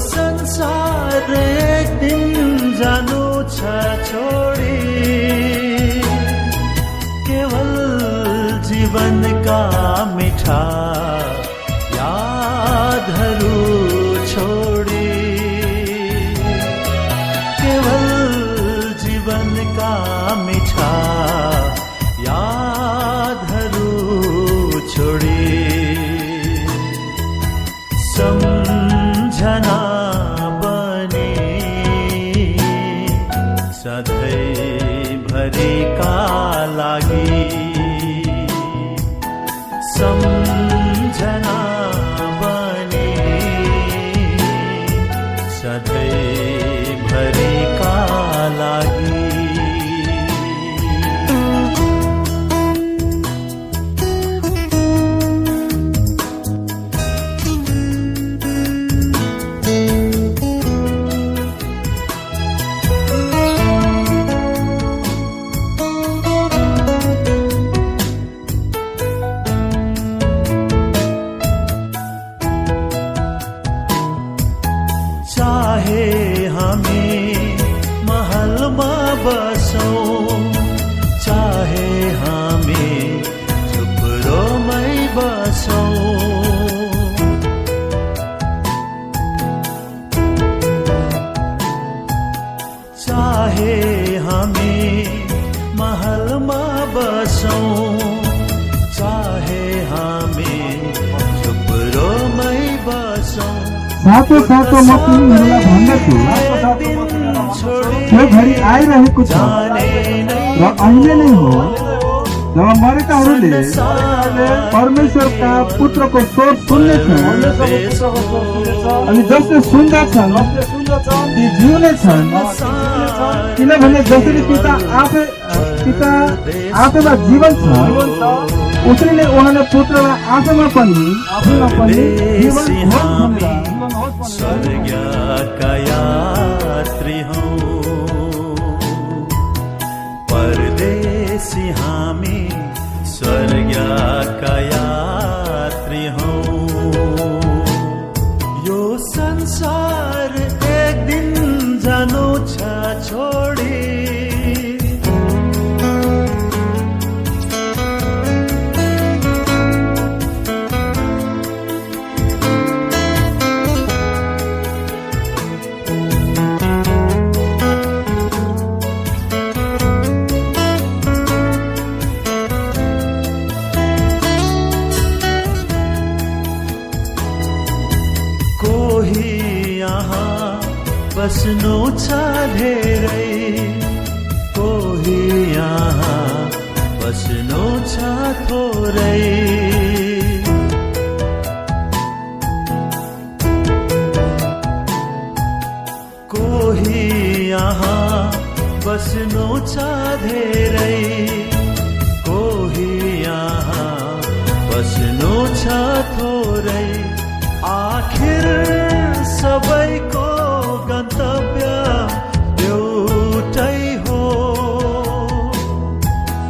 संसार एक दिन जानु छ छोडी, केवल जीवनका मिठा यादहरू छोडी, केवल जीवनका मिठा यादहरू छोडी, सम्झना बने सधैँभरिका लागि, सम्झना बने सधैँभरिका लागि। चाहे हामी महलमा बसौं, चाहे हामी झुप्रोमै बसौं, चाहे हामी महलमा बसौं, चाहे हामी झुप्रोमै बसौं। साथो साथो म तिमीहरूलाई भन्दछु, त्यो घडी आइरहेको छ र अहिले नै हो जब मरेकाहरूले परमेश्वरका पुत्रको स्वर सुन्नेछन्, अनि जसले सुन्दछन् ती जिउनेछन्, किनभने जसरी पिता आफैमा जीवन छ उसरी नै उहाँले पुत्रलाई आफैमा पनि जीवन स्वर्गका यात्री हौं, परदेशी हामी स्वर्गका यात्री हौं। यो संसार एक दिन जानु छ छोडी, कोही यहाँ बस्नु छ धेरै, कोही यहाँ बस्नु छ थोरै, कोही यहाँ बस्नु छ धेरै, कोही यहाँ बस्नु छ थोरै। आखिर सबैको गन्तव्य एउटै हो,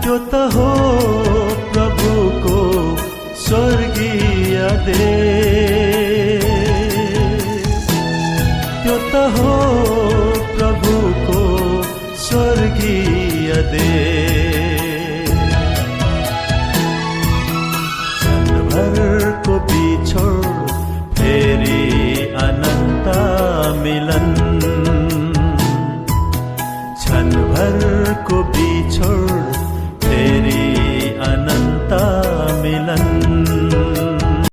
त्यो त हो प्रभुको स्वर्गीय देश, त्यो त हो प्रभुको स्वर्गीय देश।